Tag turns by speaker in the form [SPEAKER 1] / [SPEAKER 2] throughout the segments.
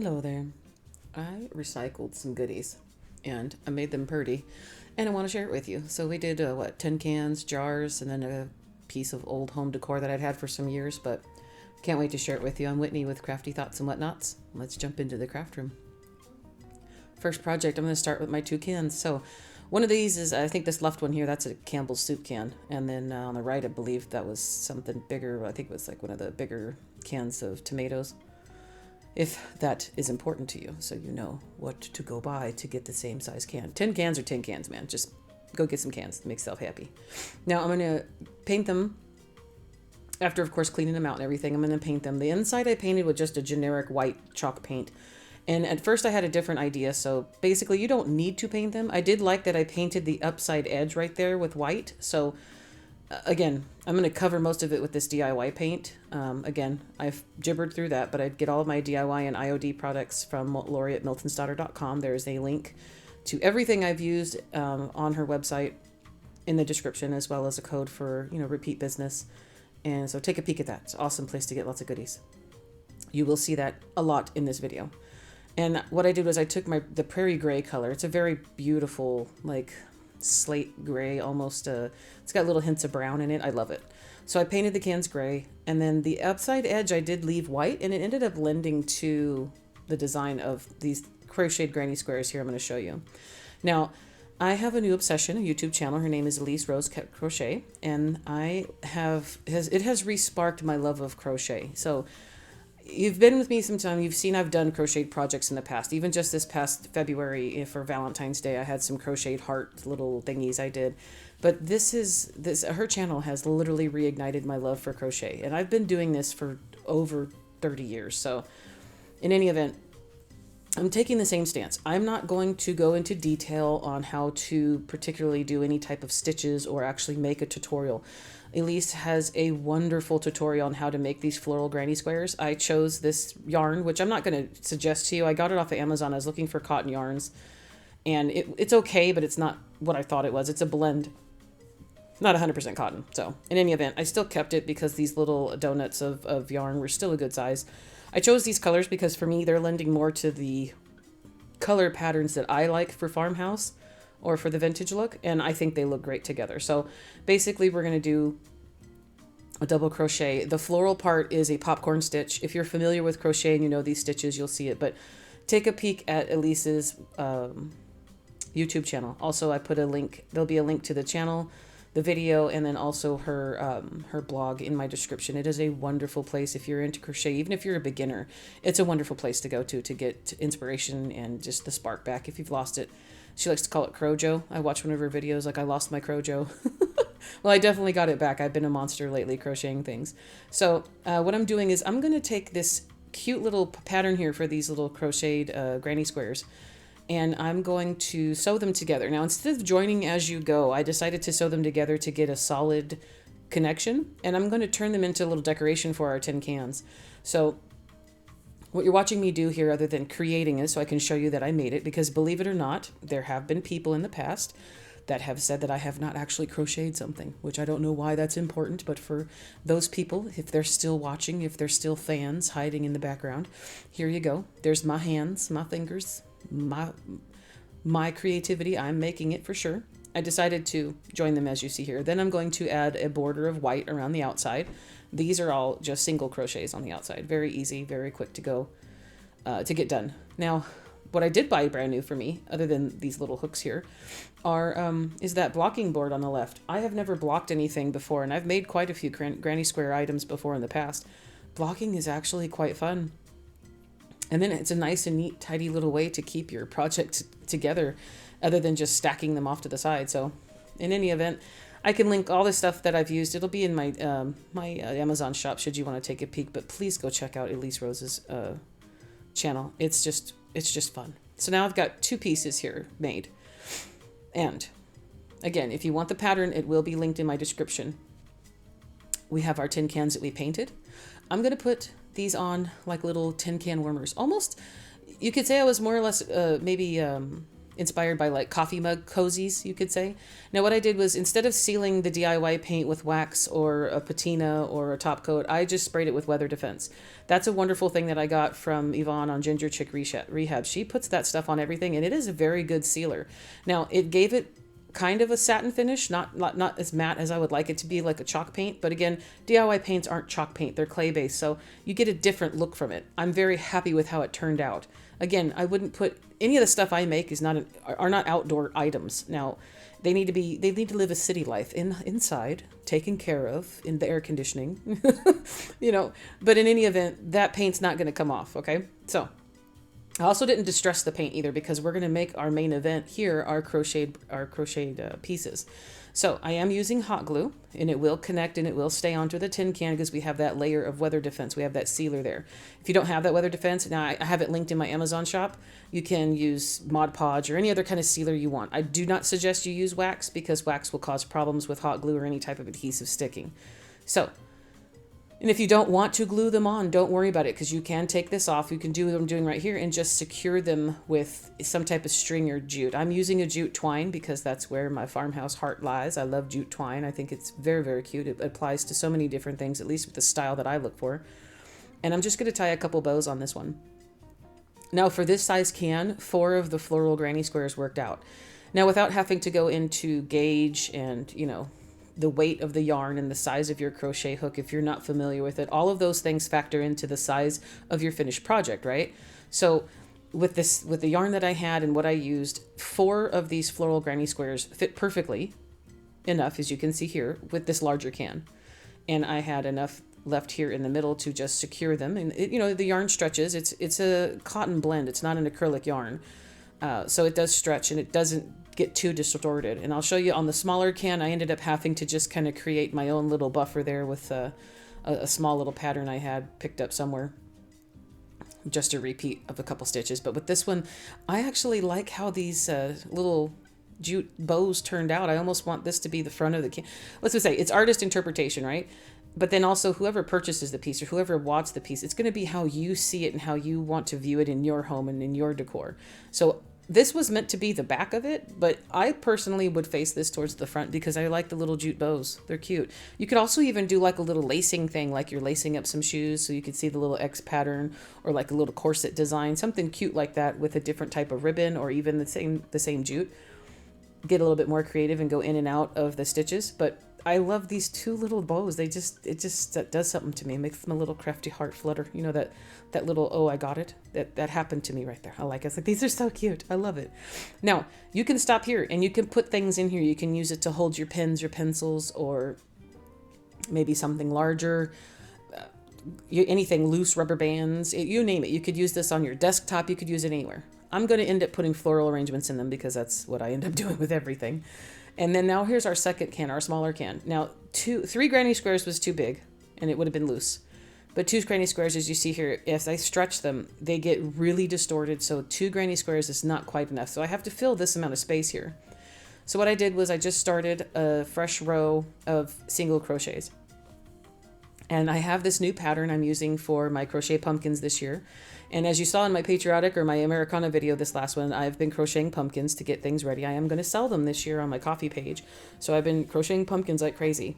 [SPEAKER 1] Hello there. I recycled some goodies and I made them pretty and I want to share it with you. So we did tin cans, jars, and then a piece of old home decor that I'd had for some years, but can't wait to share it with you. I'm Whitney with Crafty Thoughts and Whatnots. Let's jump into the craft room. First project, I'm going to start with my two cans. So one of these is, I think this left one here, that's a Campbell's soup can. And then on the right, I believe that was something bigger. I think it was like one of the bigger cans of tomatoes, if that is important to you, so you know what to go buy to get the same size can. Tin cans are tin cans, man. Just go get some cans. Make yourself happy. Now I'm going to paint them after, of course, cleaning them out and everything. I'm going to paint them. The inside I painted with just a generic white chalk paint. And at first I had a different idea. So basically you don't need to paint them. I did like that I painted the upside edge right there with white. So again, I'm going to cover most of it with this DIY paint. Again, I've gibbered through that, but I'd get all of my DIY and IOD products from Lori at miltonsdaughter.com. There's a link to everything I've used on her website in the description, as well as a code for, repeat business. And so take a peek at that. It's an awesome place to get lots of goodies. You will see that a lot in this video. And what I did was I took the prairie gray color. It's a very beautiful, like slate gray, almost it's got little hints of brown in it. I love it. So I painted the cans gray, and then the upside edge I did leave white, and it ended up lending to the design of these crocheted granny squares here I'm going to show you. Now, I have a new obsession, a YouTube channel. Her name is Elise Rose Crochet, and it has re-sparked my love of crochet. So you've been with me some time. You've seen I've done crocheted projects in the past. Even just this past February for Valentine's Day, I had some crocheted heart little thingies I did. But her channel has literally reignited my love for crochet. And I've been doing this for over 30 years. So in any event, I'm taking the same stance. I'm not going to go into detail on how to particularly do any type of stitches or actually make a tutorial. Elise has a wonderful tutorial on how to make these floral granny squares. I chose this yarn, which I'm not going to suggest to you. I got it off of Amazon. I was looking for cotton yarns, and it's okay, but it's not what I thought it was. It's a blend, not 100% cotton. So in any event, I still kept it because these little donuts of yarn were still a good size. I chose these colors because for me, they're lending more to the color patterns that I like for Farmhouse or for the vintage look, and I think they look great together. So basically we're going to do a double crochet. The floral part is a popcorn stitch. If you're familiar with crochet and you know these stitches, you'll see it, but take a peek at Elise's YouTube channel. Also, I put a link. There'll be a link to the channel, the video, and then also her blog in my description. It is a wonderful place if you're into crochet, even if you're a beginner. It's a wonderful place to go to get inspiration and just the spark back if you've lost it. She likes to call it Crojo. I watch one of her videos like I lost my Crojo. Well, I definitely got it back. I've been a monster lately crocheting things. So what I'm doing is I'm going to take this cute little pattern here for these little crocheted granny squares, and I'm going to sew them together. Now, instead of joining as you go, I decided to sew them together to get a solid connection, and I'm going to turn them into a little decoration for our tin cans. So what you're watching me do here, other than creating it so I can show you that I made it, because believe it or not, there have been people in the past that have said that I have not actually crocheted something, which I don't know why that's important, but for those people, if they're still watching, if they're still fans hiding in the background, here you go. There's my hands, my fingers, my creativity. I'm making it for sure. I decided to join them as you see here. Then I'm going to add a border of white around the outside. These are all just single crochets on the outside. Very easy, very quick to go, to get done. Now, what I did buy brand new for me, other than these little hooks here, is that blocking board on the left. I have never blocked anything before, and I've made quite a few granny square items before in the past. Blocking is actually quite fun. And then it's a nice and neat, tidy little way to keep your project together, other than just stacking them off to the side. So in any event, I can link all the stuff that I've used. It'll be in my Amazon shop should you want to take a peek, but please go check out Elise Rose's channel. It's just fun. So now I've got two pieces here made. And again, if you want the pattern, it will be linked in my description. We have our tin cans that we painted. I'm going to put these on like little tin can warmers. Almost, you could say I was more or less maybe inspired by like coffee mug cozies, you could say. Now what I did was, instead of sealing the DIY paint with wax or a patina or a top coat, I just sprayed it with weather defense. That's a wonderful thing that I got from Yvonne on Ginger Chick Rehab. She puts that stuff on everything, and it is a very good sealer. Now it gave it kind of a satin finish, not as matte as I would like it to be, like a chalk paint. But again, DIY paints aren't chalk paint, they're clay based, so you get a different look from it. I'm very happy with how it turned out. Again, I wouldn't put any of the stuff I make are not outdoor items. Now, they need to live a city life inside, taken care of in the air conditioning, but in any event, that paint's not going to come off. Okay. So I also didn't distress the paint either, because we're going to make our main event here our crocheted pieces. So I am using hot glue, and it will connect and it will stay onto the tin can because we have that layer of weather defense. We have that sealer there. If you don't have that weather defense, now I have it linked in my Amazon shop. You can use Mod Podge or any other kind of sealer you want. I do not suggest you use wax, because wax will cause problems with hot glue or any type of adhesive sticking. So, and if you don't want to glue them on, don't worry about it, because you can take this off. You can do what I'm doing right here and just secure them with some type of string or jute. I'm using a jute twine because that's where my farmhouse heart lies. I love jute twine. I think it's very, very cute. It applies to so many different things, at least with the style that I look for. And I'm just going to tie a couple bows on this one. Now for this size can, 4 of the floral granny squares worked out. Now without having to go into gauge and, the weight of the yarn and the size of your crochet hook, if you're not familiar with it, all of those things factor into the size of your finished project, right? So with the yarn that I had and what I used, 4 of these floral granny squares fit perfectly enough, as you can see here, with this larger can. And I had enough left here in the middle to just secure them. And the yarn stretches. It's a cotton blend. It's not an acrylic yarn. So it does stretch and it doesn't get too distorted. And I'll show you on the smaller can, I ended up having to just kind of create my own little buffer there with a small little pattern I had picked up somewhere. Just a repeat of a couple stitches. But with this one, I actually like how these little jute bows turned out. I almost want this to be the front of the can. Let's just say it's artist interpretation, right? But then also whoever purchases the piece or whoever watches the piece, it's going to be how you see it and how you want to view it in your home and in your decor. So this was meant to be the back of it, but I personally would face this towards the front because I like the little jute bows. They're cute. You could also even do like a little lacing thing, like you're lacing up some shoes so you could see the little X pattern, or like a little corset design, something cute like that with a different type of ribbon, or even the same jute. Get a little bit more creative and go in and out of the stitches. But I love these 2 little bows. It just that does something to me. It makes my little crafty heart flutter. That little, oh, I got it. That happened to me right there. I like it. It's like, these are so cute. I love it. Now, you can stop here and you can put things in here. You can use it to hold your pens, your pencils, or maybe something larger. Anything loose, rubber bands, you name it. You could use this on your desktop. You could use it anywhere. I'm going to end up putting floral arrangements in them because that's what I end up doing with everything. And then now here's our second can, our smaller can. Now 3 granny squares was too big and it would have been loose. But 2 granny squares, as you see here, if I stretch them, they get really distorted. So 2 granny squares is not quite enough. So I have to fill this amount of space here. So what I did was I just started a fresh row of single crochets. And I have this new pattern I'm using for my crochet pumpkins this year. And as you saw in my patriotic or my Americana video, this last one, I've been crocheting pumpkins to get things ready. I am going to sell them this year on my coffee page. So I've been crocheting pumpkins like crazy.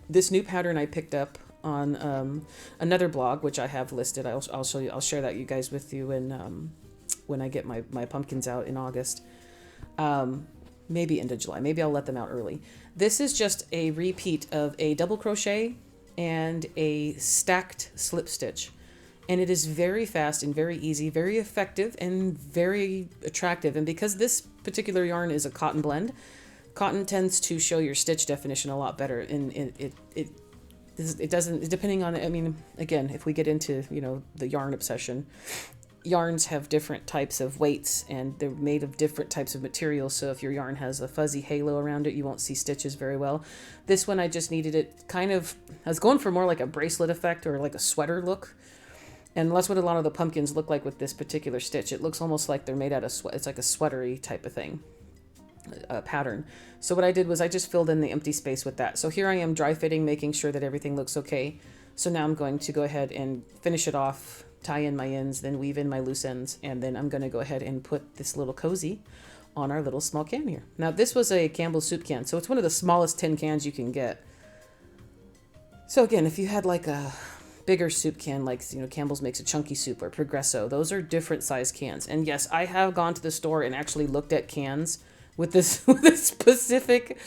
[SPEAKER 1] This new pattern I picked up on another blog, which I have listed. I'll show you. I'll share that with you when I get my pumpkins out in August. Maybe end of July. Maybe I'll let them out early. This is just a repeat of a double crochet and a stacked slip stitch. And it is very fast and very easy, very effective and very attractive. And because this particular yarn is a cotton blend, cotton tends to show your stitch definition a lot better. And it doesn't, depending on, I mean, again, if we get into, the yarn obsession, yarns have different types of weights and they're made of different types of materials. So if your yarn has a fuzzy halo around it, you won't see stitches very well. This one, I just needed it kind of, I was going for more like a bracelet effect or like a sweater look. And that's what a lot of the pumpkins look like with this particular stitch. It looks almost like they're made out of sweat. It's like a sweatery type of thing, pattern. So what I did was I just filled in the empty space with that. So here I am dry fitting, making sure that everything looks okay. So now I'm going to go ahead and finish it off, tie in my ends, then weave in my loose ends. And then I'm going to go ahead and put this little cozy on our little small can here. Now, this was a Campbell's soup can, so it's one of the smallest tin cans you can get. So again, if you had like a bigger soup can, like, you know, Campbell's makes a chunky soup or Progresso, those are different size cans. And yes, I have gone to the store and actually looked at cans with this with a specific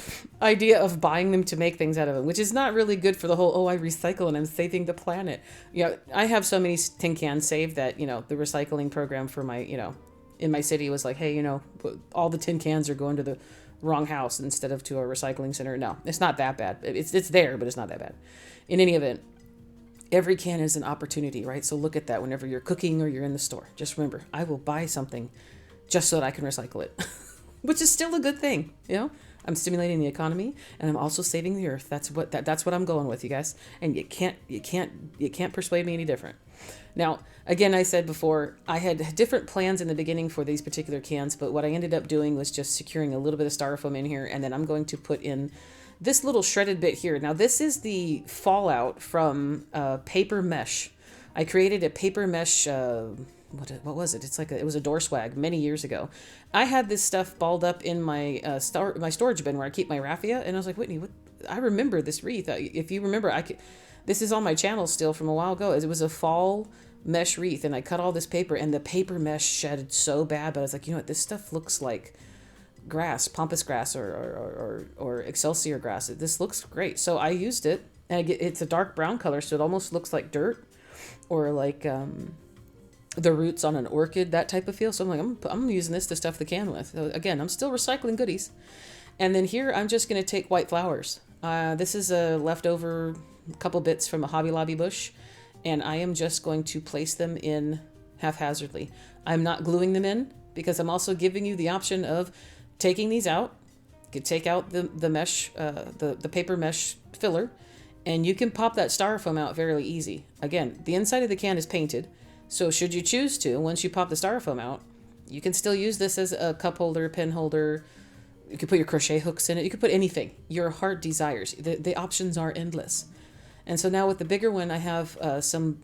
[SPEAKER 1] idea of buying them to make things out of them, which is not really good for the whole, oh, I recycle and I'm saving the planet. You know, I have so many tin cans saved that, you know, the recycling program for my, you know, in my city was like, hey, you know, all the tin cans are going to the wrong house instead of to a recycling center. No, it's not that bad. It's there, but it's not that bad. In any event, every can is an opportunity, right? So look at that whenever you're cooking or you're in the store. Just remember, I will buy something just so that I can recycle it, which is still a good thing, you know? I'm stimulating the economy and I'm also saving the earth. That's what I'm going with, you guys. And you can't persuade me any different. Now, again, I said before, I had different plans in the beginning for these particular cans, but what I ended up doing was just securing a little bit of styrofoam in here, and then I'm going to put in this little shredded bit here. Now, this is the fallout from paper mesh. I created a paper mesh, what was it? It was a door swag many years ago. I had this stuff balled up in my my storage bin where I keep my raffia, and I was like, Whitney, I remember this wreath. If you remember, this is on my channel still from a while ago. It was a fall mesh wreath, and I cut all this paper, and the paper mesh shedded so bad, but I was like, you know what, this stuff looks like grass, pampas grass or excelsior grass. This looks great. So I used it, and it's a dark brown color, so it almost looks like dirt or like the roots on an orchid, that type of feel. So I'm like, I'm using this to stuff the can with. So again, I'm still recycling goodies. And then here I'm just going to take white flowers. This is a leftover couple bits from a Hobby Lobby bush, and I am just going to place them in haphazardly. I'm not gluing them in because I'm also giving you the option of taking these out. You can take out the mesh, the paper mesh filler, and you can pop that styrofoam out fairly easy. Again, the inside of the can is painted, so should you choose to, once you pop the styrofoam out, you can still use this as a cup holder, pen holder. You could put your crochet hooks in it. You could put anything your heart desires. The options are endless. And so now with the bigger one, I have some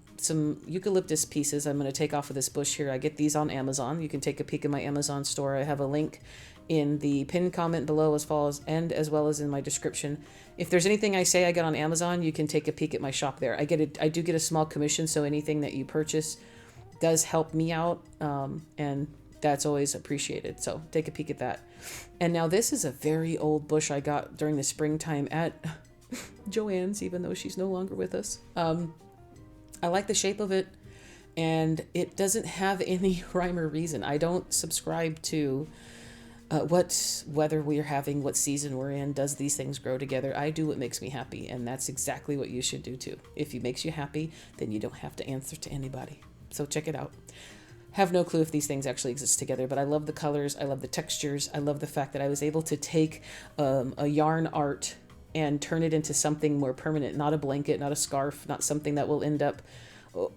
[SPEAKER 1] eucalyptus pieces I'm going to take off of this bush here. I get these on Amazon. You can take a peek in my Amazon store. I have a link in the pinned comment below as well as in my description. If there's anything I say I get on Amazon, you can take a peek at my shop there. I do get a small commission, so anything that you purchase does help me out, and that's always appreciated. So take a peek at that. And now this is a very old bush I got during the springtime at Joann's, even though she's no longer with us. I like the shape of it, and it doesn't have any rhyme or reason. I don't subscribe to what weather we're having, what season we're in, does these things grow together. I do what makes me happy, and that's exactly what you should do too. If it makes you happy, then you don't have to answer to anybody. So check it out. Have no clue if these things actually exist together, but I love the colors, I love the textures, I love the fact that I was able to take a yarn art and turn it into something more permanent, not a blanket, not a scarf, not something that will end up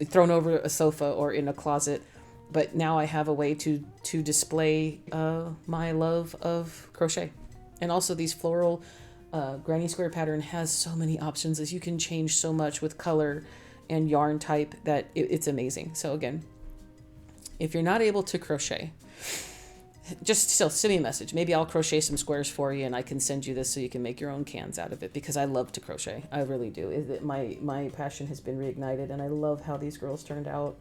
[SPEAKER 1] thrown over a sofa or in a closet. But now I have a way to display my love of crochet. And also these floral granny square pattern has so many options, as you can change so much with color and yarn type that it's amazing. So again, if you're not able to crochet, just still send me a message. Maybe I'll crochet some squares for you and I can send you this so you can make your own cans out of it, because I love to crochet. I really do. My passion has been reignited, and I love how these girls turned out.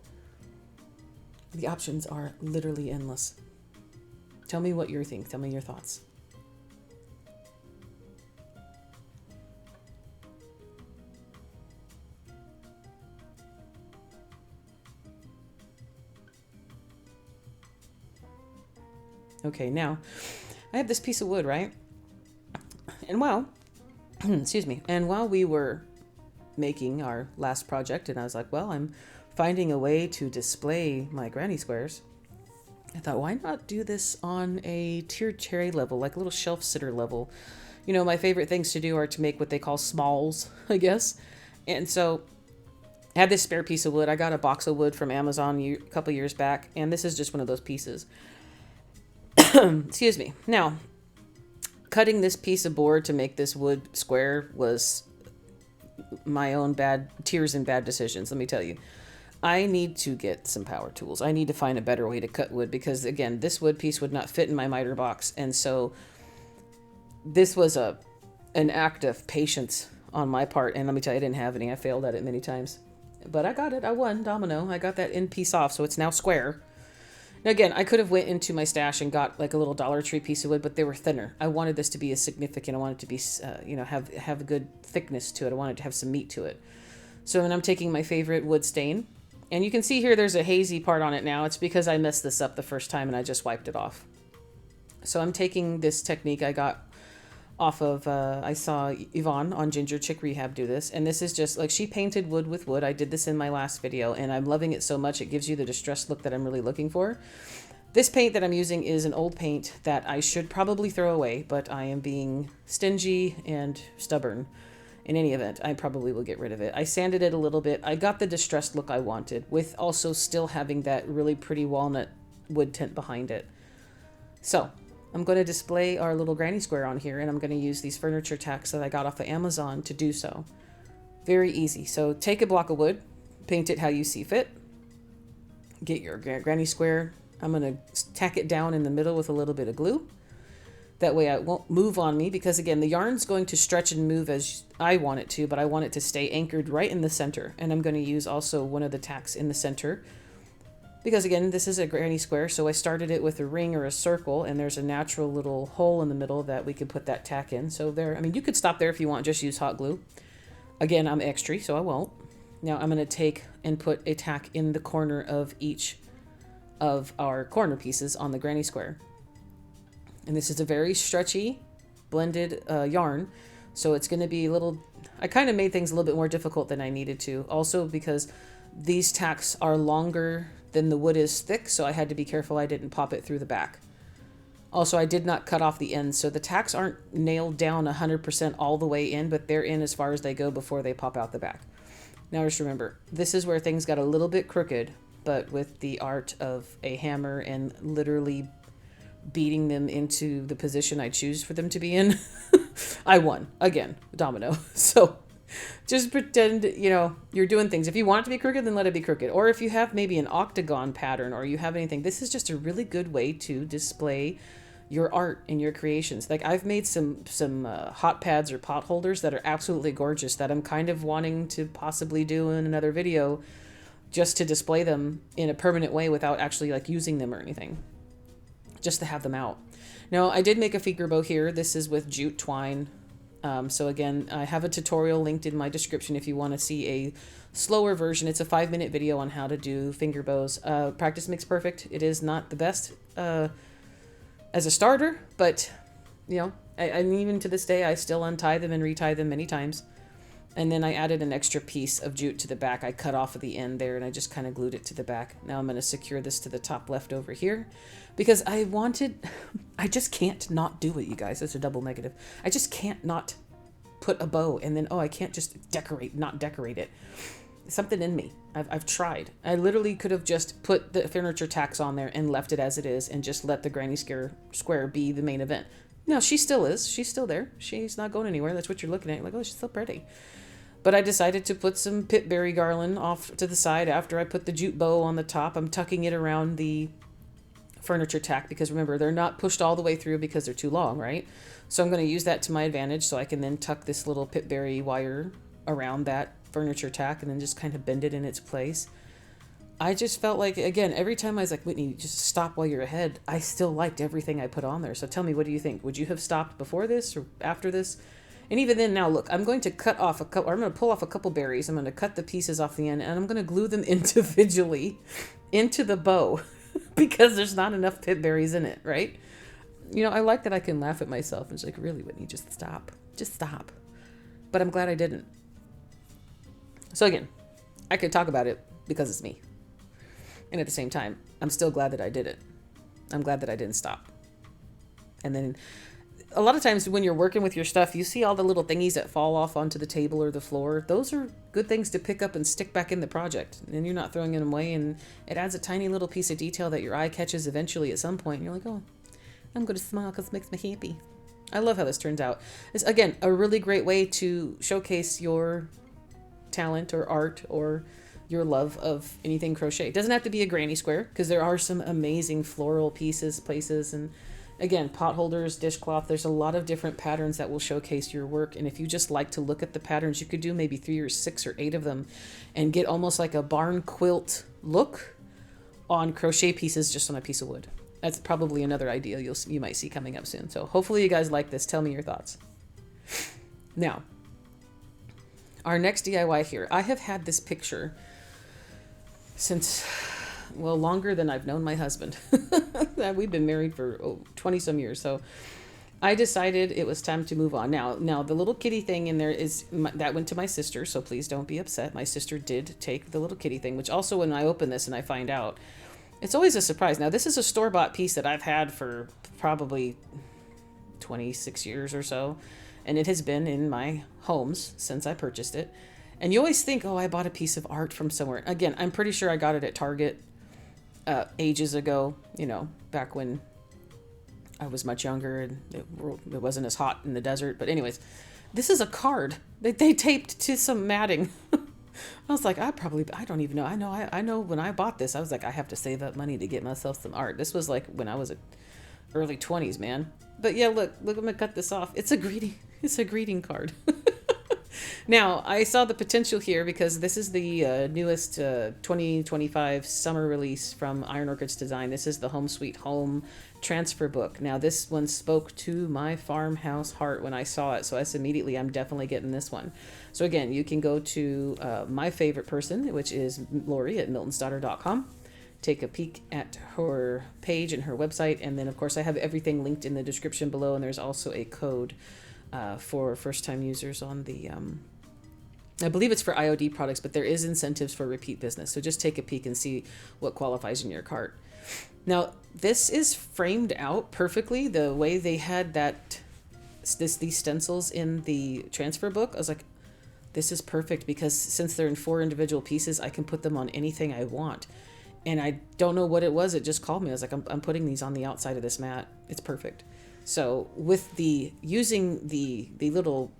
[SPEAKER 1] The options are literally endless. Tell me what you think. Tell me your thoughts. Okay, now I have this piece of wood, right? And excuse me, and while we were making our last project, and I was like, well, I'm finding a way to display my granny squares, I thought, why not do this on a tiered cherry level, like a little shelf sitter level? You know, my favorite things to do are to make what they call smalls, I guess. And so I had this spare piece of wood. I got a box of wood from Amazon a couple years back, and this is just one of those pieces. Excuse me. Now, cutting this piece of board to make this wood square was my own tears and bad decisions, let me tell you. I need to get some power tools. I need to find a better way to cut wood because, again, this wood piece would not fit in my miter box. And so this was an act of patience on my part. And let me tell you, I didn't have any. I failed at it many times. But I got it. I won, domino. I got that end piece off, so it's now square. Now, again, I could have went into my stash and got like a little Dollar Tree piece of wood, but they were thinner. I wanted this to be as significant. I wanted it to be, have a good thickness to it. I wanted to have some meat to it. So then I'm taking my favorite wood stain. And you can see here there's a hazy part on it now. It's because I messed this up the first time and I just wiped it off. So I'm taking this technique I got off of, I saw Yvonne on Ginger Chick Rehab do this. And this is just like she painted wood with wood. I did this in my last video and I'm loving it so much. It gives you the distressed look that I'm really looking for. This paint that I'm using is an old paint that I should probably throw away, but I am being stingy and stubborn. In any event, I probably will get rid of it. I sanded it a little bit. I got the distressed look I wanted with also still having that really pretty walnut wood tint behind it. So I'm going to display our little granny square on here, and I'm going to use these furniture tacks that I got off of Amazon to do so. Very easy. So take a block of wood, paint it how you see fit. Get your granny square. I'm going to tack it down in the middle with a little bit of glue. That way it won't move on me because, again, the yarn's going to stretch and move as I want it to, but I want it to stay anchored right in the center. And I'm going to use also one of the tacks in the center because, again, this is a granny square. So I started it with a ring or a circle, and there's a natural little hole in the middle that we could put that tack in. So there, I mean, you could stop there if you want, just use hot glue. Again, I'm extra, so I won't. Now I'm going to take and put a tack in the corner of each of our corner pieces on the granny square. And this is a very stretchy blended yarn. So it's going to be a little, I kind of made things a little bit more difficult than I needed to. Also because these tacks are longer than the wood is thick. So I had to be careful I didn't pop it through the back. Also, I did not cut off the ends. So the tacks aren't nailed down 100% all the way in, but they're in as far as they go before they pop out the back. Now just remember, this is where things got a little bit crooked, but with the art of a hammer and literally beating them into the position I choose for them to be in, I won. Again, domino. So just pretend, you're doing things. If you want it to be crooked, then let it be crooked. Or if you have maybe an octagon pattern or you have anything, this is just a really good way to display your art and your creations. Like I've made some hot pads or pot holders that are absolutely gorgeous that I'm kind of wanting to possibly do in another video just to display them in a permanent way without actually like using them or anything. Just to have them out. Now, I did make a finger bow here. This is with jute twine. So again, I have a tutorial linked in my description if you want to see a slower version. It's a 5-minute video on how to do finger bows. Practice makes perfect. It is not the best as a starter, but and even to this day, I still untie them and retie them many times. And then I added an extra piece of jute to the back. I cut off at the end there and I just kind of glued it to the back. Now I'm going to secure this to the top left over here because I just can't not do it, you guys. That's a double negative. I just can't not put a bow and then, I can't just not decorate it. Something in me. I've tried. I literally could have just put the furniture tacks on there and left it as it is and just let the granny square be the main event. No, she still is. She's still there. She's not going anywhere. That's what you're looking at. You're like, oh, she's so pretty. But I decided to put some pitberry garland off to the side after I put the jute bow on the top. I'm tucking it around the furniture tack because remember, they're not pushed all the way through because they're too long, right? So I'm going to use that to my advantage so I can then tuck this little pitberry wire around that furniture tack and then just kind of bend it in its place. I just felt like, again, every time I was like, Whitney, just stop while you're ahead, I still liked everything I put on there. So tell me, what do you think? Would you have stopped before this or after this? And even then, now look, I'm going to pull off a couple berries. I'm going to cut the pieces off the end and I'm going to glue them individually into the bow because there's not enough pit berries in it, right? I like that I can laugh at myself. It's like, really, Whitney, just stop. Just stop. But I'm glad I didn't. So again, I could talk about it because it's me. And at the same time, I'm still glad that I did it. I'm glad that I didn't stop. And then a lot of times when you're working with your stuff, you see all the little thingies that fall off onto the table or the floor. Those are good things to pick up and stick back in the project. And you're not throwing them away. And it adds a tiny little piece of detail that your eye catches eventually at some point. And you're like, oh, I'm going to smile because it makes me happy. I love how this turns out. It's, again, a really great way to showcase your talent or art or your love of anything crochet. It doesn't have to be a granny square, because there are some amazing floral places, and again, pot holders, dishcloth. There's a lot of different patterns that will showcase your work. And if you just like to look at the patterns, you could do maybe 3 or 6 or 8 of them and get almost like a barn quilt look on crochet pieces just on a piece of wood. That's probably another idea you might see coming up soon. So hopefully you guys like this. Tell me your thoughts. Now, our next DIY here. I have had this picture since, well, longer than I've known my husband. We've been married for 20 some years. So I decided it was time to move on. Now the little kitty thing in there that went to my sister. So please don't be upset. My sister did take the little kitty thing, which also when I open this and I find out, it's always a surprise. Now this is a store-bought piece that I've had for probably 26 years or so. And it has been in my homes since I purchased it. And you always think, oh, I bought a piece of art from somewhere. Again, I'm pretty sure I got it at Target ages ago, back when I was much younger and it wasn't as hot in the desert. But anyways, this is a card that they taped to some matting. I was like, I don't even know. I know when I bought this, I was like, I have to save up money to get myself some art. This was like when I was early 20s, man. But yeah, look, I'm gonna cut this off. It's a greeting card. Now, I saw the potential here because this is the newest 2025 summer release from Iron Orchids Design. This is the Home Sweet Home transfer book. Now, this one spoke to my farmhouse heart when I saw it, so I'm definitely getting this one. So again, you can go to my favorite person, which is Lori at miltonsdaughter.com. Take a peek at her page and her website, and then of course I have everything linked in the description below, and there's also a code for first-time users on the I believe it's for IOD products, but there is incentives for repeat business. So just take a peek and see what qualifies in your cart. Now, this is framed out perfectly the way they had these stencils in the transfer book. I was like, this is perfect because since they're in 4 individual pieces, I can put them on anything I want. And I don't know what it was. It just called me. I was like, I'm putting these on the outside of this mat. It's perfect. So with using the little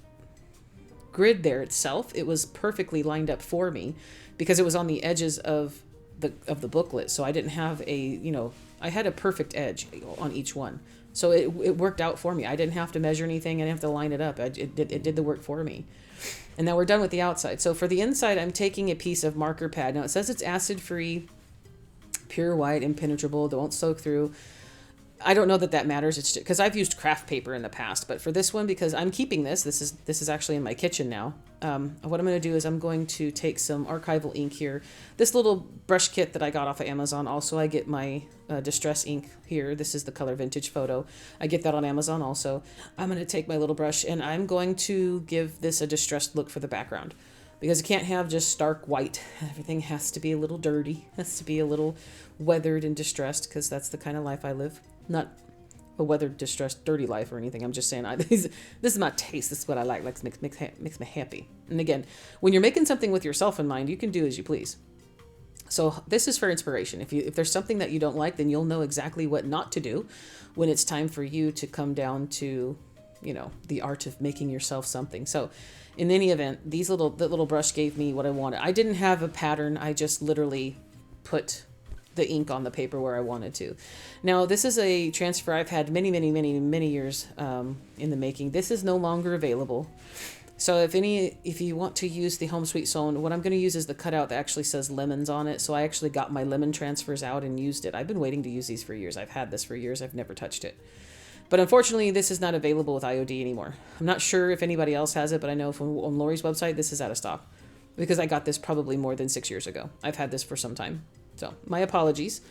[SPEAKER 1] grid there itself, it was perfectly lined up for me because it was on the edges of the booklet. So I didn't have I had a perfect edge on each one. So it worked out for me. I didn't have to measure anything. I didn't have to line it up. It did the work for me. And now we're done with the outside. So for the inside, I'm taking a piece of marker pad. Now it says it's acid-free, pure white, impenetrable, don't soak through. I don't know that matters. It's just because I've used craft paper in the past, but for this one, because I'm keeping this is actually in my kitchen now. What I'm going to do is I'm going to take some archival ink here. This little brush kit that I got off of Amazon. Also, I get my distress ink here. This is the color Vintage Photo. I get that on Amazon also. I'm going to take my little brush and I'm going to give this a distressed look for the background. Because you can't have just stark white. Everything has to be a little dirty. Has to be a little weathered and distressed because that's the kind of life I live. Not a weathered, distressed, dirty life or anything. I'm just saying this is my taste. This is what I like. Makes me happy. And again, when you're making something with yourself in mind, you can do as you please. So this is for inspiration. If there's something that you don't like, then you'll know exactly what not to do when it's time for you to come down to, the art of making yourself something. So in any event, the little brush gave me what I wanted. I didn't have a pattern. I just literally put the ink on the paper where I wanted to. Now, this is a transfer I've had many, many, many, many years in the making. This is no longer available. So if you want to use the Home Sweet Sewn, what I'm going to use is the cutout that actually says lemons on it. So I actually got my lemon transfers out and used it. I've been waiting to use these for years. I've had this for years. I've never touched it. But unfortunately, this is not available with IOD anymore. I'm not sure if anybody else has it, but I know on Lori's website, this is out of stock because I got this probably more than 6 years ago. I've had this for some time. So my apologies.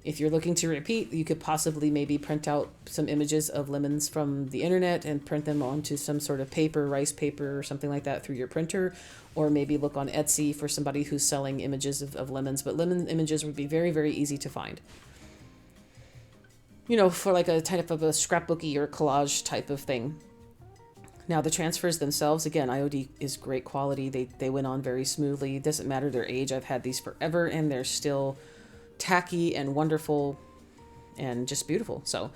[SPEAKER 1] If you're looking to repeat, you could possibly maybe print out some images of lemons from the internet and print them onto some sort of paper, rice paper or something like that through your printer, or maybe look on Etsy for somebody who's selling images of lemons. But lemon images would be very, very easy to find. For like a type of a scrapbooky or collage type of thing. Now the transfers themselves, again, IOD is great quality. They went on very smoothly. It doesn't matter their age. I've had these forever and they're still tacky and wonderful and just beautiful. So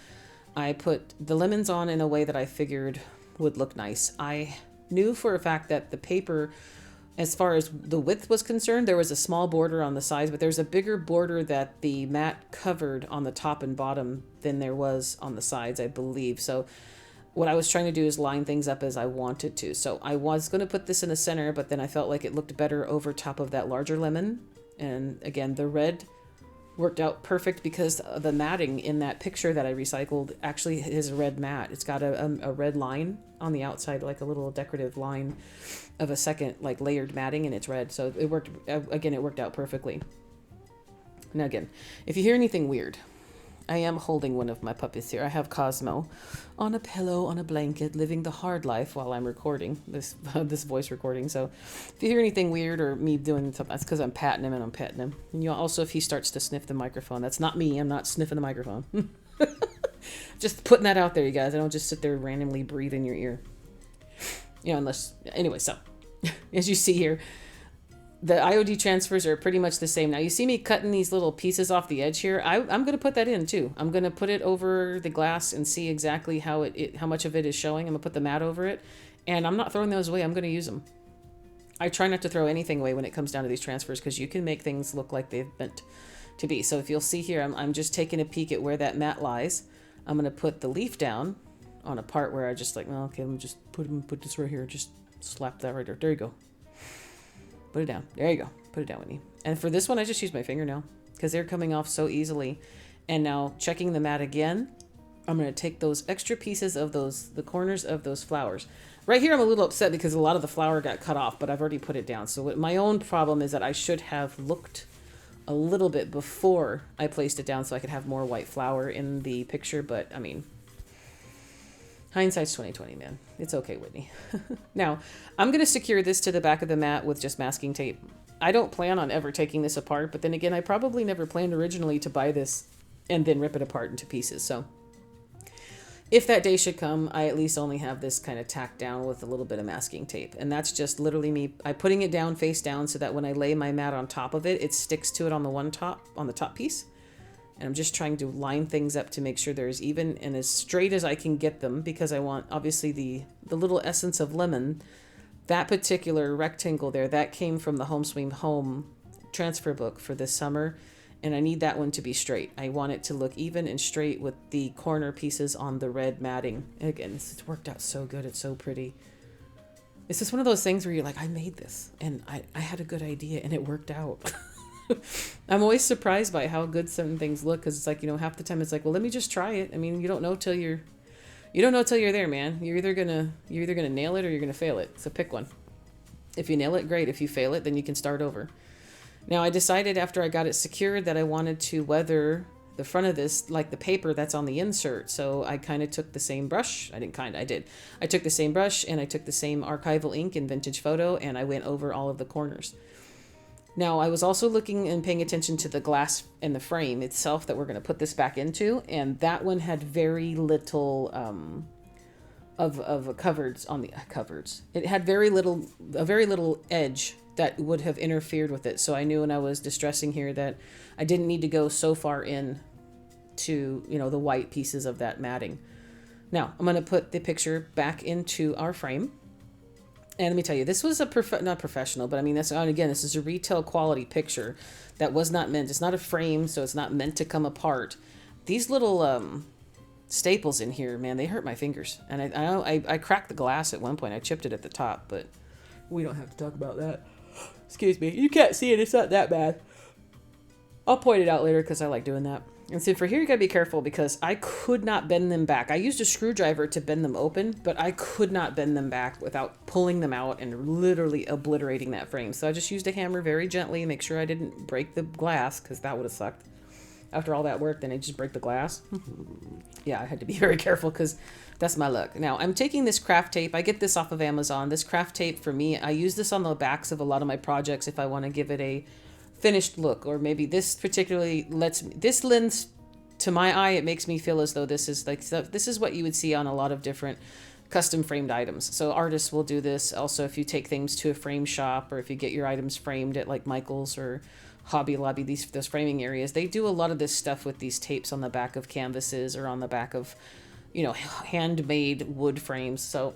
[SPEAKER 1] I put the lemons on in a way that I figured would look nice. I knew for a fact that the paper As far as the width was concerned, there was a small border on the sides, but there's a bigger border that the mat covered on the top and bottom than there was on the sides, I believe. So what I was trying to do is line things up as I wanted to. So I was going to put this in the center, but then I felt like it looked better over top of that larger lemon. And again, the red worked out perfect because the matting in that picture that I recycled actually is a red mat. It's got a red line on the outside, like a little decorative line of a second like layered matting, and it's red. So it worked, again, it worked out perfectly. Now again, if you hear anything weird, I am holding one of my puppies here. I have Cosmo on a pillow, on a blanket, living the hard life while I'm recording this this voice recording. So if you hear anything weird or me doing something, that's because I'm patting him and I'm petting him. And you also, if he starts to sniff the microphone, that's not me. I'm not sniffing the microphone. Just putting that out there, you guys. I don't just sit there randomly breathe in your ear. You know, unless, anyway, so as you see here, the IOD transfers are pretty much the same. Now you see me cutting these little pieces off the edge here. I'm going to put that in too. I'm going to put it over the glass and see exactly how how much of it is showing. I'm going to put the mat over it, and I'm not throwing those away. I'm going to use them. I try not to throw anything away when it comes down to these transfers, because you can make things look like they've meant to be. So if you'll see here, I'm just taking a peek at where that mat lies. I'm going to put the leaf down on a part where I just like, well, okay, let me just put this right here. Just slap that right there. There you go. Put it down. There you go. Put it down, Whitney. And for this one, I just use my fingernail because they're coming off so easily. And now checking the mat again, I'm going to take those extra pieces of the corners of those flowers. Right here, I'm a little upset because a lot of the flower got cut off, but I've already put it down. So what my own problem is that I should have looked a little bit before I placed it down so I could have more white flower in the picture. But I mean, hindsight's 20/20, man. It's okay, Whitney. Now, I'm going to secure this to the back of the mat with just masking tape. I don't plan on ever taking this apart, but then again, I probably never planned originally to buy this and then rip it apart into pieces. So if that day should come, I at least only have this kind of tacked down with a little bit of masking tape. And that's just literally me putting it down face down so that when I lay my mat on top of it, it sticks to it on the top piece. And I'm just trying to line things up to make sure they're as even and as straight as I can get them, because I want, obviously, the little essence of lemon, that particular rectangle there, that came from the Home Sweet Home transfer book for this summer. And I need that one to be straight. I want it to look even and straight with the corner pieces on the red matting. And again, it's worked out so good. It's so pretty. It's just one of those things where you're like, I made this and I had a good idea and it worked out. I'm always surprised by how good some things look, because it's like, you know, half the time it's like, well, let me just try it. I mean, you don't know till you're there, man. You're either gonna nail it or you're gonna fail it. So pick one. If you nail it, great. If you fail it, then you can start over. Now, I decided after I got it secured that I wanted to weather the front of this like the paper that's on the insert. So I kind of took the same brush. I did. I took the same brush and I took the same archival ink and vintage photo, and I went over all of the corners. Now, I was also looking and paying attention to the glass and the frame itself that we're going to put this back into, and that one had very little of covers on the covers. It had a very little edge that would have interfered with it. So I knew when I was distressing here that I didn't need to go so far in to, you know, the white pieces of that matting. Now, I'm going to put the picture back into our frame. And let me tell you, this was not professional, but I mean, this is a retail quality picture that was not meant. It's not a frame, so it's not meant to come apart. These little staples in here, man, they hurt my fingers. And I cracked the glass at one point. I chipped it at the top, but we don't have to talk about that. Excuse me. You can't see it. It's not that bad. I'll point it out later because I like doing that. And so for here, you gotta be careful because I could not bend them back. I used a screwdriver to bend them open, but I could not bend them back without pulling them out and literally obliterating that frame. So I just used a hammer very gently to make sure I didn't break the glass, because that would have sucked. After all that work, then I just break the glass. Yeah, I had to be very careful because that's my luck. Now, I'm taking this craft tape. I get this off of Amazon. This craft tape, for me, I use this on the backs of a lot of my projects if I want to give it a finished look, or maybe this particularly this lends to my eye, it makes me feel as though this is what you would see on a lot of different custom framed items. So artists will do this. Also, if you take things to a frame shop, or if you get your items framed at like Michael's or Hobby Lobby, those framing areas, they do a lot of this stuff with these tapes on the back of canvases or on the back of, you know, handmade wood frames. So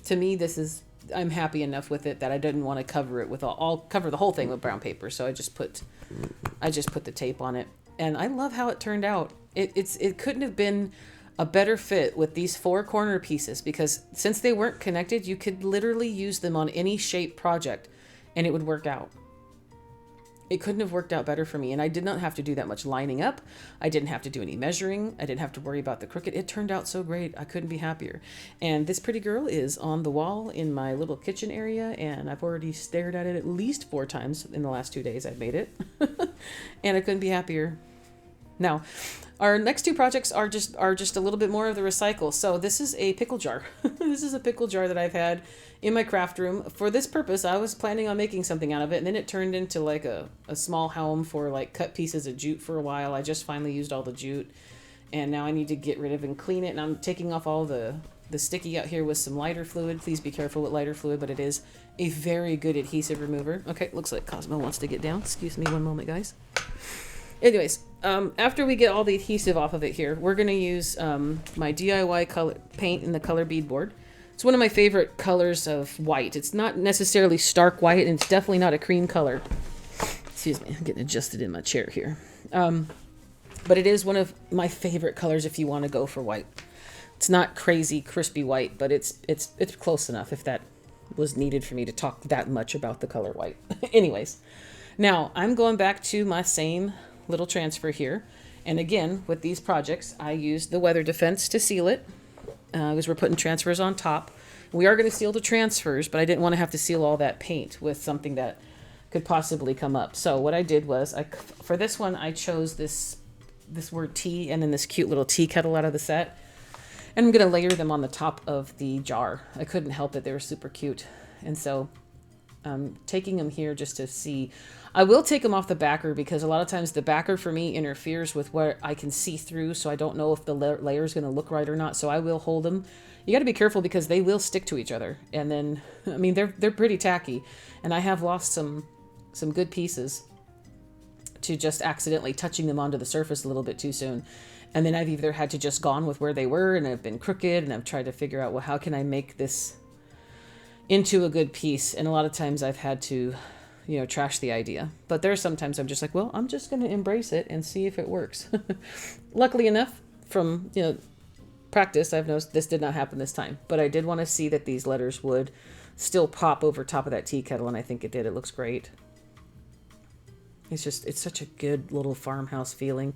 [SPEAKER 1] to me, this is I'm happy enough with it that I didn't want to cover it with I'll cover the whole thing with brown paper. So I just put the tape on it, and I love how it turned out. It couldn't have been a better fit with these 4 corner pieces, because since they weren't connected, you could literally use them on any shape project and it would work out. It couldn't have worked out better for me, and I did not have to do that much lining up. I didn't have to do any measuring. I didn't have to worry about the crooked. It turned out so great. I couldn't be happier. And this pretty girl is on the wall in my little kitchen area, and I've already stared at it at least 4 times in the last 2 days I've made it. And I couldn't be happier. Now, our next 2 projects are just a little bit more of the recycle. So this is a pickle jar. This is a pickle jar that I've had in my craft room. For this purpose, I was planning on making something out of it, and then it turned into like a small helm for like cut pieces of jute for a while. I just finally used all the jute, and now I need to get rid of and clean it, and I'm taking off all the sticky out here with some lighter fluid. Please be careful with lighter fluid, but it is a very good adhesive remover. Okay, looks like Cosmo wants to get down. Excuse me one moment, guys. Anyways, after we get all the adhesive off of it here, we're going to use my DIY color paint in the color beadboard. It's one of my favorite colors of white. It's not necessarily stark white, and it's definitely not a cream color. Excuse me, I'm getting adjusted in my chair here. But it is one of my favorite colors if you want to go for white. It's not crazy crispy white, but it's close enough if that was needed for me to talk that much about the color white. Anyways, now I'm going back to my same little transfer here, and again with these projects I used the weather defense to seal it, because we're putting transfers on top. We are going to seal the transfers, but I didn't want to have to seal all that paint with something that could possibly come up. So what I did was, for this one I chose this word tea and then this cute little tea kettle out of the set, and I'm going to layer them on the top of the jar. I couldn't help it, they were super cute. And so taking them here just to see. I will take them off the backer, because a lot of times the backer for me interferes with what I can see through, so I don't know if the layer is going to look right or not. So I will hold them. You got to be careful because they will stick to each other, and then I mean they're pretty tacky, and I have lost some good pieces to just accidentally touching them onto the surface a little bit too soon. And then I've either had to just gone with where they were, and I've been crooked, and I've tried to figure out, well, how can I make this into a good piece? And a lot of times I've had to, trash the idea. But there's sometimes I'm just like, well, I'm just going to embrace it and see if it works. Luckily enough, from, practice, I've noticed this did not happen this time. But I did want to see that these letters would still pop over top of that tea kettle, and I think it did. It looks great. It's such a good little farmhouse feeling.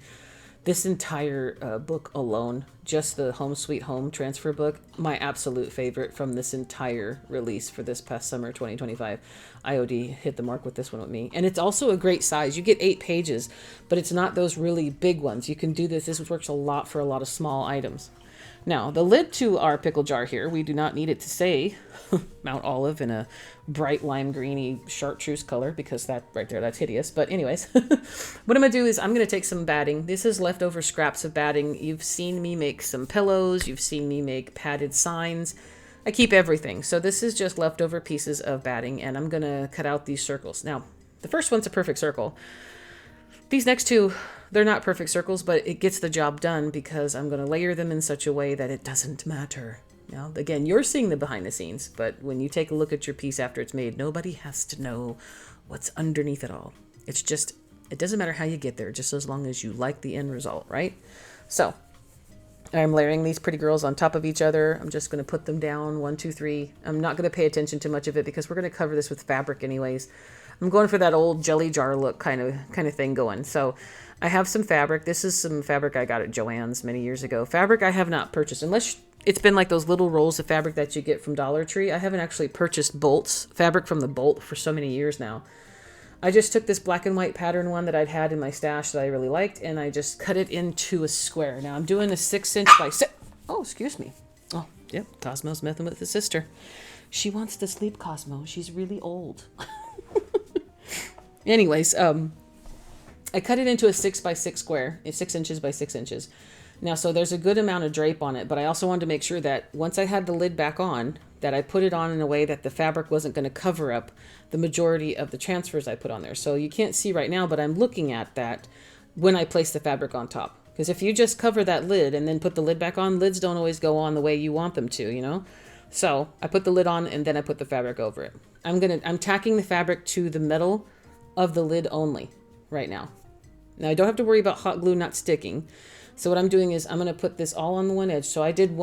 [SPEAKER 1] This entire book alone, just the Home Sweet Home transfer book, my absolute favorite from this entire release for this past summer 2025. IOD hit the mark with this one with me. And it's also a great size. You get 8 pages, but it's not those really big ones. You can do this. This works a lot for a lot of small items. Now, the lid to our pickle jar here, we do not need it to say Mount Olive in a bright lime greeny chartreuse color, because that right there, that's hideous. But anyways, what I'm going to do is I'm going to take some batting. This is leftover scraps of batting. You've seen me make some pillows. You've seen me make padded signs. I keep everything. So this is just leftover pieces of batting, and I'm going to cut out these circles. Now, the first one's a perfect circle. These next 2, they're not perfect circles, but it gets the job done because I'm going to layer them in such a way that it doesn't matter. Now, again, you're seeing the behind the scenes, but when you take a look at your piece after it's made, nobody has to know what's underneath it all. It's just, it doesn't matter how you get there, just as long as you like the end result, right? So, I'm layering these pretty girls on top of each other. I'm just going to put them down, 1, 2, 3. I'm not going to pay attention to much of it because we're going to cover this with fabric anyways. I'm going for that old jelly jar look kind of thing going. So I have some fabric. This is some fabric I got at Joann's many years ago. Fabric I have not purchased, unless it's been like those little rolls of fabric that you get from Dollar Tree. I haven't actually purchased fabric from the bolt for so many years now. I just took this black and white pattern one that I'd had in my stash that I really liked, and I just cut it into a square. Now I'm doing a 6-inch by 6. Oh, excuse me. Oh, yep. Cosmo's messing with his sister. She wants to sleep, Cosmo. She's really old. Anyways, I cut it into a 6 by 6 square. It's 6 inches by 6 inches. Now, so there's a good amount of drape on it, but I also wanted to make sure that once I had the lid back on, that I put it on in a way that the fabric wasn't going to cover up the majority of the transfers I put on there. So you can't see right now, but I'm looking at that when I place the fabric on top. Because if you just cover that lid and then put the lid back on, lids don't always go on the way you want them to, So I put the lid on and then I put the fabric over it. I'm tacking the fabric to the metal of the lid only right now. Now I don't have to worry about hot glue not sticking. So what I'm doing is I'm going to put this all on the one edge. So I did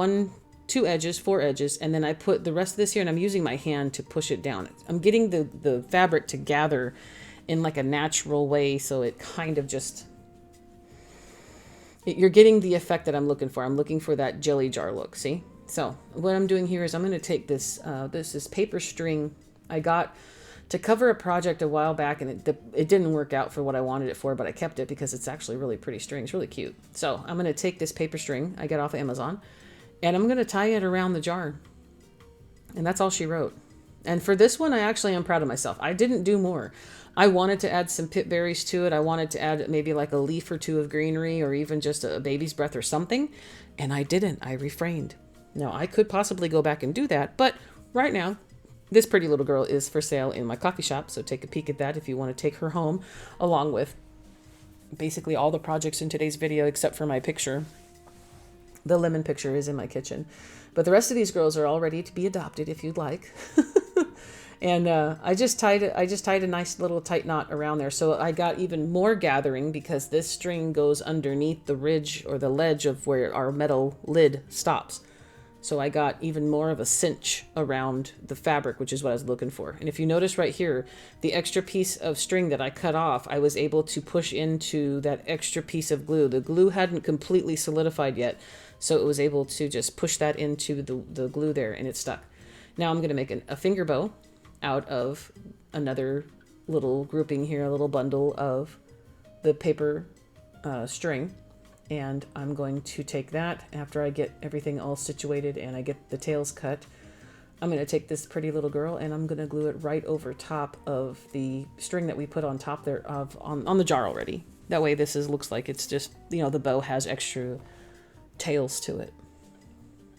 [SPEAKER 1] 2 edges, 4 edges, and then I put the rest of this here, and I'm using my hand to push it down. I'm getting the fabric to gather in like a natural way, so it kind of just, you're getting the effect that I'm looking for. I'm looking for that jelly jar look, see? So what I'm doing here is I'm going to take this, this is paper string I got to cover a project a while back, and it didn't work out for what I wanted it for, but I kept it because it's actually really pretty string. It's really cute. So I'm going to take this paper string I got off of Amazon, and I'm going to tie it around the jar. And that's all she wrote. And for this one, I actually am proud of myself. I didn't do more. I wanted to add some pip berries to it. I wanted to add maybe like a leaf or 2 of greenery, or even just a baby's breath or something. And I didn't. I refrained. Now, I could possibly go back and do that. But right now, this pretty little girl is for sale in my coffee shop. So take a peek at that if you want to take her home, along with basically all the projects in today's video, except for my picture. The lemon picture is in my kitchen. But the rest of these girls are all ready to be adopted if you'd like. And I just tied a nice little tight knot around there. So I got even more gathering because this string goes underneath the ridge or the ledge of where our metal lid stops. So I got even more of a cinch around the fabric, which is what I was looking for. And if you notice right here, the extra piece of string that I cut off, I was able to push into that extra piece of glue. The glue hadn't completely solidified yet, so it was able to just push that into the glue there, and it stuck. Now I'm going to make a finger bow out of another little grouping here, a little bundle of the paper string. And I'm going to take that after I get everything all situated and I get the tails cut. I'm going to take this pretty little girl and I'm going to glue it right over top of the string that we put on top there on the jar already. That way looks like it's just, you know, the bow has extra tails to it.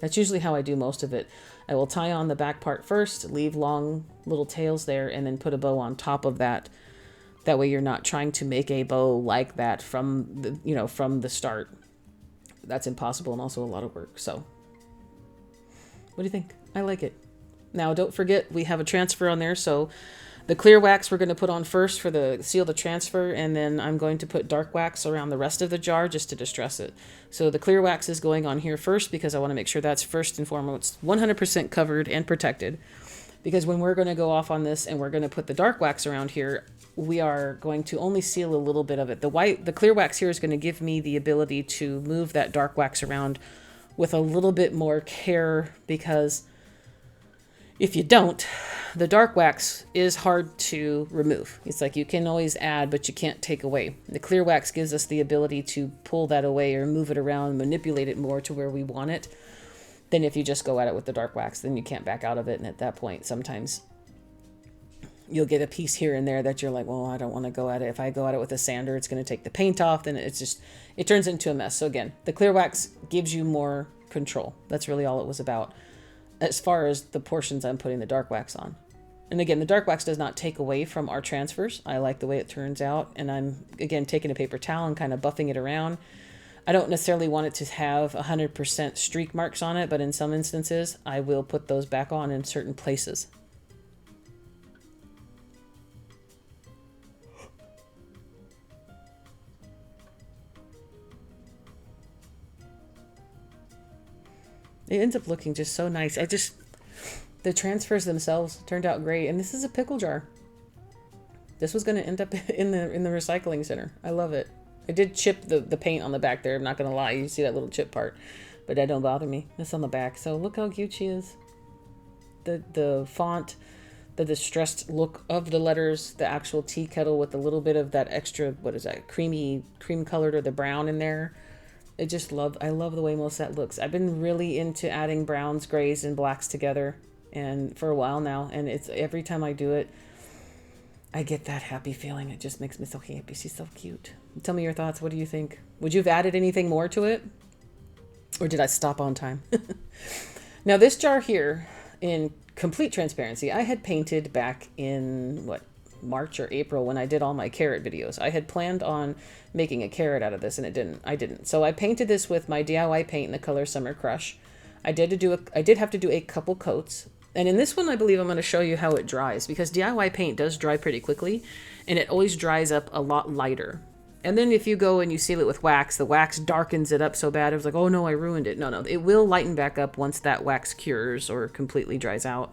[SPEAKER 1] That's usually how I do most of it. I will tie on the back part first, leave long little tails there, and then put a bow on top of that. That way you're not trying to make a bow like that from the start. That's impossible and also a lot of work. So what do you think? I like it. Now don't forget we have a transfer on there. So the clear wax we're going to put on first for the seal the transfer, and then I'm going to put dark wax around the rest of the jar just to distress it. So the clear wax is going on here first because I want to make sure that's first and foremost 100% covered and protected. Because when we're going to go off on this and we're going to put the dark wax around here, we are going to only seal a little bit of it. The clear wax here is going to give me the ability to move that dark wax around with a little bit more care, because if you don't, the dark wax is hard to remove. It's like you can always add, but you can't take away. The clear wax gives us the ability to pull that away or move it around, manipulate it more to where we want it. Then if you just go at it with the dark wax, then you can't back out of it. And at that point, sometimes you'll get a piece here and there that you're like, well, I don't want to go at it. If I go at it with a sander, it's going to take the paint off. Then it turns into a mess. So again, the clear wax gives you more control. That's really all it was about as far as the portions I'm putting the dark wax on. And again, the dark wax does not take away from our transfers. I like the way it turns out. And I'm, again, taking a paper towel and kind of buffing it around. I don't necessarily want it to have 100% streak marks on it, but in some instances, I will put those back on in certain places. It ends up looking just so nice. The transfers themselves turned out great. And this is a pickle jar. This was going to end up in the recycling center. I love it. I did chip the paint on the back there. I'm not going to lie. You see that little chip part. But that don't bother me. It's on the back. So look how cute she is. The font, the distressed look of the letters, the actual tea kettle with a little bit of that extra, what is that, cream colored or the brown in there. I love the way most of that looks. I've been really into adding browns, grays, and blacks together and for a while now. And it's every time I do it, I get that happy feeling. It just makes me so happy. She's so cute. Tell me your thoughts. What do you think? Would you have added anything more to it? Or did I stop on time? Now this jar here, in complete transparency, I had painted back in, March or April when I did all my carrot videos. I had planned on making a carrot out of this and I didn't. So I painted this with my DIY paint in the color Summer Crush. I did have to do a couple coats. And in this one, I believe I'm going to show you how it dries, because DIY paint does dry pretty quickly, and it always dries up a lot lighter. And then if you go and you seal it with wax, the wax darkens it up so bad. It was like, oh no, I ruined it. No, it will lighten back up once that wax cures or completely dries out.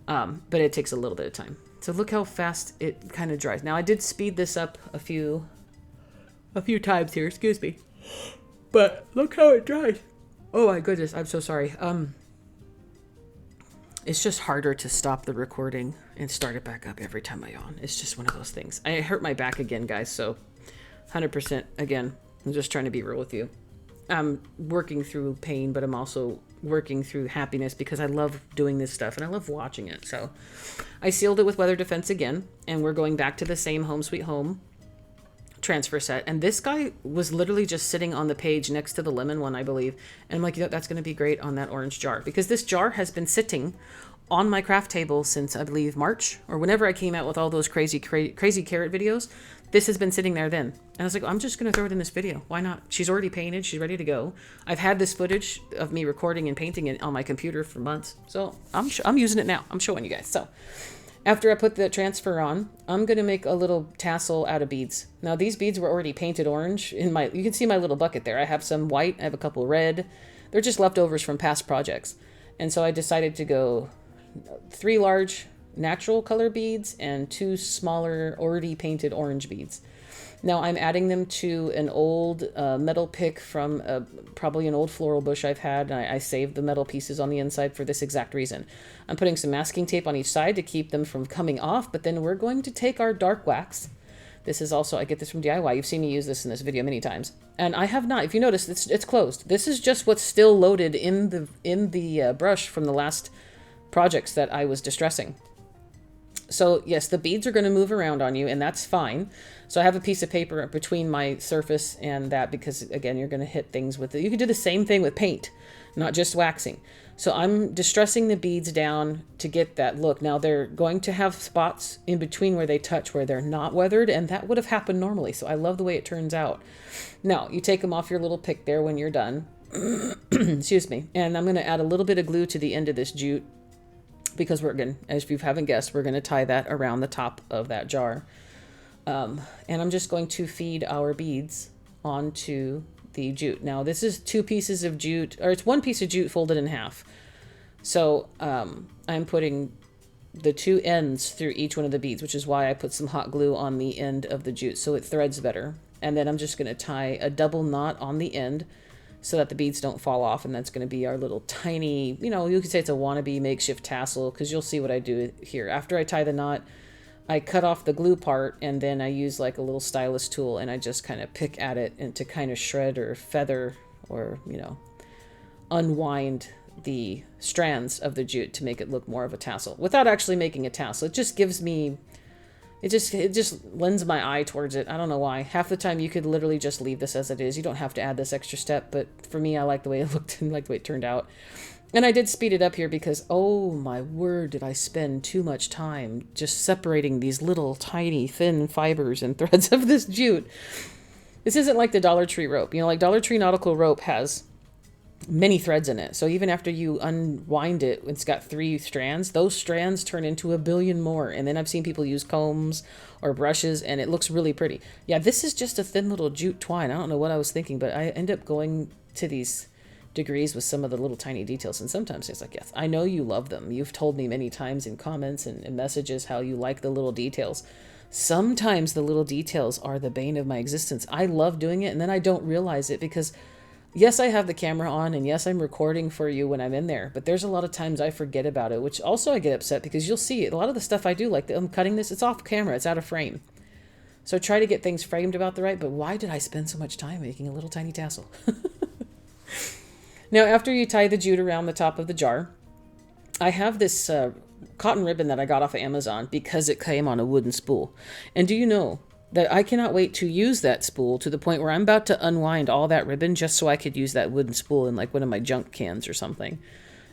[SPEAKER 1] But it takes a little bit of time. So look how fast it kind of dries. Now I did speed this up a few times here, excuse me. But look how it dries. Oh my goodness, I'm so sorry. It's just harder to stop the recording and start it back up every time I yawn. It's just one of those things. I hurt my back again, guys, so 100% again, I'm just trying to be real with you. I'm working through pain, but I'm also working through happiness because I love doing this stuff and I love watching it. So I sealed it with weather defense again, and we're going back to the same Home Sweet Home transfer set. And this guy was literally just sitting on the page next to the lemon one, I believe. And I'm like, yeah, that's going to be great on that orange jar, because this jar has been sitting on my craft table since I believe March, or whenever I came out with all those crazy carrot videos. This has been sitting there then. And I was like, I'm just going to throw it in this video. Why not? She's already painted. She's ready to go. I've had this footage of me recording and painting it on my computer for months. So I'm using it now. I'm showing you guys. So after I put the transfer on, I'm going to make a little tassel out of beads. Now these beads were already painted orange you can see my little bucket there. I have some white. I have a couple red. They're just leftovers from past projects. And so I decided to go 3 large natural color beads and 2 smaller already painted orange beads. Now I'm adding them to an old metal pick from probably an old floral bush I've had. And I saved the metal pieces on the inside for this exact reason. I'm putting some masking tape on each side to keep them from coming off, but then we're going to take our dark wax. This is also, I get this from DIY. You've seen me use this in this video many times. And I have not, if you notice, it's closed. This is just what's still loaded in the brush from the last projects that I was distressing. So yes, the beads are going to move around on you, and that's fine. So I have a piece of paper between my surface and that, because again, you're going to hit things with it. You can do the same thing with paint, not just waxing. So I'm distressing the beads down to get that look. Now they're going to have spots in between where they touch where they're not weathered, and that would have happened normally. So I love the way it turns out. Now you take them off your little pick there when you're done. Excuse me. And I'm going to add a little bit of glue to the end of this jute, because we're going, as you haven't guessed, we're going to tie that around the top of that jar. And I'm just going to feed our beads onto the jute. Now this is 2 pieces of jute, or it's 1 piece of jute folded in half. So I'm putting the 2 ends through each one of the beads, which is why I put some hot glue on the end of the jute so it threads better. And then I'm just going to tie a double knot on the end so that the beads don't fall off, and that's going to be our little tiny, you could say it's a wannabe makeshift tassel, because you'll see what I do here. After I tie the knot, I cut off the glue part, and then I use like a little stylus tool, and I just kind of pick at it and to kind of shred or feather or, unwind the strands of the jute to make it look more of a tassel without actually making a tassel. It just gives me, it just lends my eye towards it. I don't know why. Half the time you could literally just leave this as it is. You don't have to add this extra step, but for me, I like the way it looked and like the way it turned out. And I did speed it up here because, oh my word, did I spend too much time just separating these little tiny thin fibers and threads of this jute. This isn't like the Dollar Tree rope. Like Dollar Tree nautical rope has many threads in it. So even after you unwind it, it's got 3 strands. Those strands turn into a billion more. And then I've seen people use combs or brushes, and it looks really pretty. Yeah, this is just a thin little jute twine. I don't know what I was thinking, but I end up going to these degrees with some of the little tiny details, and sometimes it's like, yes, I know you love them. You've told me many times in comments and messages how you like the little details. Sometimes the little details are the bane of my existence. I love doing it, and then I don't realize it because yes, I have the camera on, and yes, I'm recording for you when I'm in there, but there's a lot of times I forget about it, which also I get upset because you'll see a lot of the stuff I do, like I'm cutting this, it's off camera, it's out of frame. So try to get things framed about the right, but why did I spend so much time making a little tiny tassel? Now, after you tie the jute around the top of the jar, I have this cotton ribbon that I got off of Amazon because it came on a wooden spool. And do you know that I cannot wait to use that spool to the point where I'm about to unwind all that ribbon just so I could use that wooden spool in like one of my junk cans or something.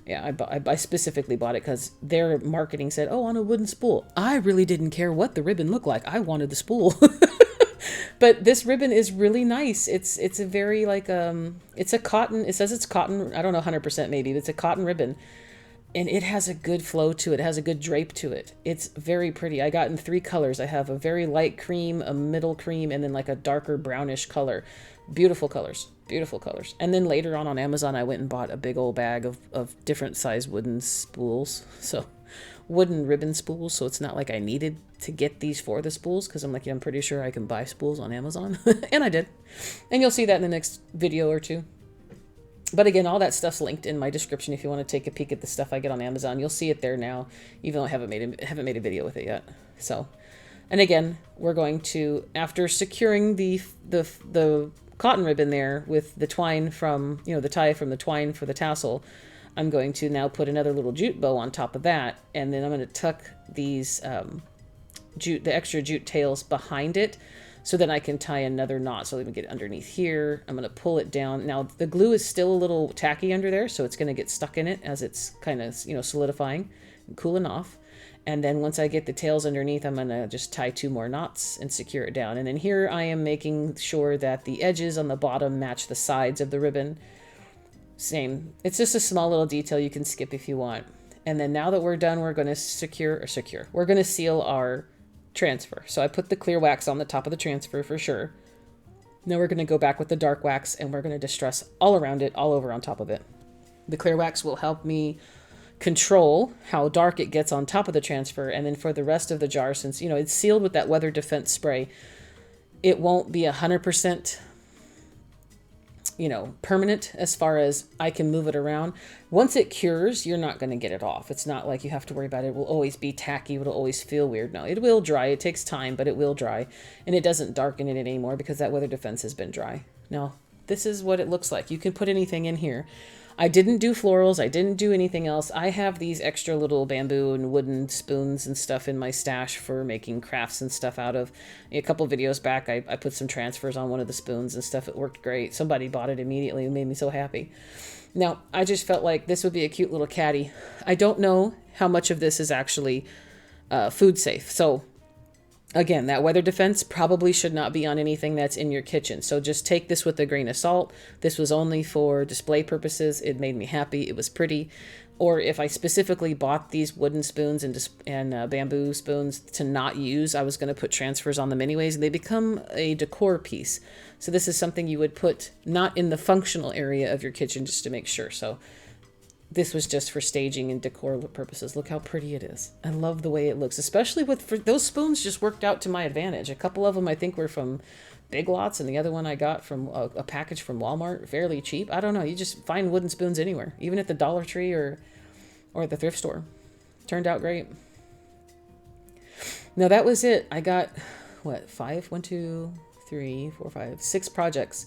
[SPEAKER 1] Yeah, I specifically bought it because their marketing said, oh, on a wooden spool. I really didn't care what the ribbon looked like. I wanted the spool. But this ribbon is really nice. It's a very like it's a cotton. It says it's cotton. I don't know 100% maybe, but it's a cotton ribbon. And it has a good flow to it. It has a good drape to it. It's very pretty. I got in 3 colors. I have a very light cream, a middle cream, and then like a darker brownish color. Beautiful colors. Beautiful colors. And then later on Amazon, I went and bought a big old bag of different size wooden spools. So wooden ribbon spools. So it's not like I needed to get these for the spools because I'm like, yeah, I'm pretty sure I can buy spools on Amazon. And I did. And you'll see that in the next video or two. But again, all that stuff's linked in my description if you want to take a peek at the stuff I get on Amazon. You'll see it there now, even though I haven't made a video with it yet. So, and again, we're going to, after securing the cotton ribbon there with the twine from, the tie from the twine for the tassel, I'm going to now put another little jute bow on top of that, and then I'm going to tuck these the extra jute tails behind it, so that I can tie another knot. So let me get it underneath here. I'm going to pull it down. Now the glue is still a little tacky under there, so it's going to get stuck in it as it's kind of, solidifying and cooling off. And then once I get the tails underneath, I'm going to just tie 2 more knots and secure it down. And then here I am making sure that the edges on the bottom match the sides of the ribbon. Same. It's just a small little detail you can skip if you want. And then now that we're done, we're going to we're going to seal our transfer. So I put the clear wax on the top of the transfer for sure. Now we're going to go back with the dark wax and we're going to distress all around it, all over on top of it. The clear wax will help me control how dark it gets on top of the transfer. And then for the rest of the jar, since, it's sealed with that weather defense spray, it won't be 100% permanent as far as I can move it around. Once it cures, you're not going to get it off. It's not like you have to worry about it. It will always be tacky. It'll always feel weird. No, it will dry. It takes time, but it will dry. And it doesn't darken it anymore because that weather defense has been dry. Now, this is what it looks like. You can put anything in here. I didn't do florals. I didn't do anything else. I have these extra little bamboo and wooden spoons and stuff in my stash for making crafts and stuff out of. A couple videos back, I put some transfers on one of the spoons and stuff. It worked great. Somebody bought it immediately. It made me so happy. Now, I just felt like this would be a cute little caddy. I don't know how much of this is actually food safe. So again, that weather defense probably should not be on anything that's in your kitchen. So just take this with a grain of salt. This was only for display purposes. It made me happy. It was pretty. Or if I specifically bought these wooden spoons and bamboo spoons to not use, I was going to put transfers on them anyways, and they become a decor piece. So this is something you would put not in the functional area of your kitchen just to make sure. So this was just for staging and decor purposes. Look how pretty it is. I love the way it looks, especially those spoons just worked out to my advantage. A couple of them I think were from Big Lots, and the other one I got from a package from Walmart, fairly cheap. I don't know. You just find wooden spoons anywhere, even at the Dollar Tree or at the thrift store. Turned out great. Now that was it. I got, 6 projects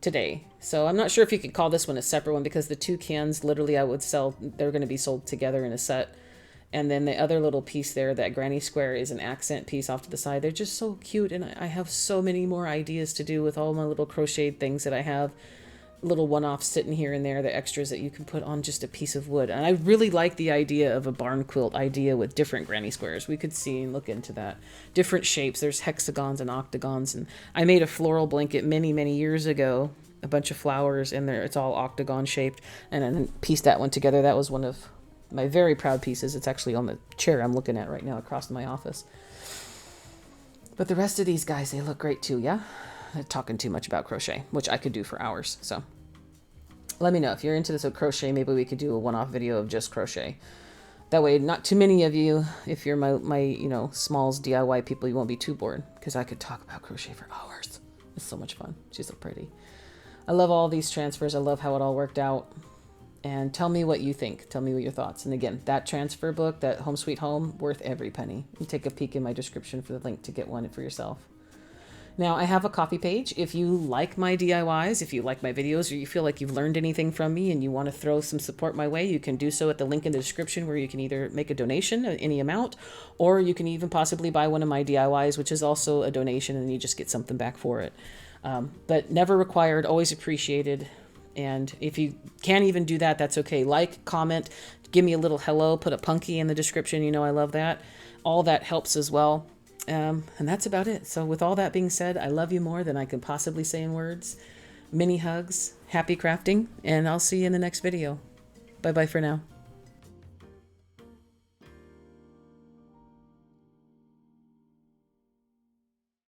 [SPEAKER 1] today. So I'm not sure if you could call this one a separate one because the 2 cans literally I would sell, they're going to be sold together in a set. And then the other little piece there, that granny square, is an accent piece off to the side. They're just so cute, and I have so many more ideas to do with all my little crocheted things that I have. Little one-offs sitting here and there, the extras that you can put on just a piece of wood. And I really like the idea of a barn quilt idea with different granny squares. We could see and look into that. Different shapes. There's hexagons and octagons. And I made a floral blanket many, many years ago. A bunch of flowers in there. It's all octagon shaped. And then pieced that one together. That was one of my very proud pieces. It's actually on the chair I'm looking at right now across my office. But the rest of these guys, they look great too, yeah? I'm talking too much about crochet, which I could do for hours. So let me know if you're into this with crochet. Maybe we could do a one-off video of just crochet. That way, not too many of you, if you're my smalls DIY people, you won't be too bored, because I could talk about crochet for hours. It's so much fun. She's so pretty. I love all these transfers. I love how it all worked out. And tell me what you think. Tell me what your thoughts. And again, that transfer book, that Home Sweet Home, worth every penny. You take a peek in my description for the link to get one for yourself. Now, I have a coffee page. If you like my DIYs, if you like my videos, or you feel like you've learned anything from me and you want to throw some support my way, you can do so at the link in the description, where you can either make a donation, any amount, or you can even possibly buy one of my DIYs, which is also a donation, and you just get something back for it. But never required, always appreciated. And if you can't even do that, that's okay. Like, comment, give me a little hello, put a punky in the description. I love that. All that helps as well. And that's about it. So with all that being said, I love you more than I can possibly say in words. Many hugs, happy crafting, and I'll see you in the next video. Bye bye for now.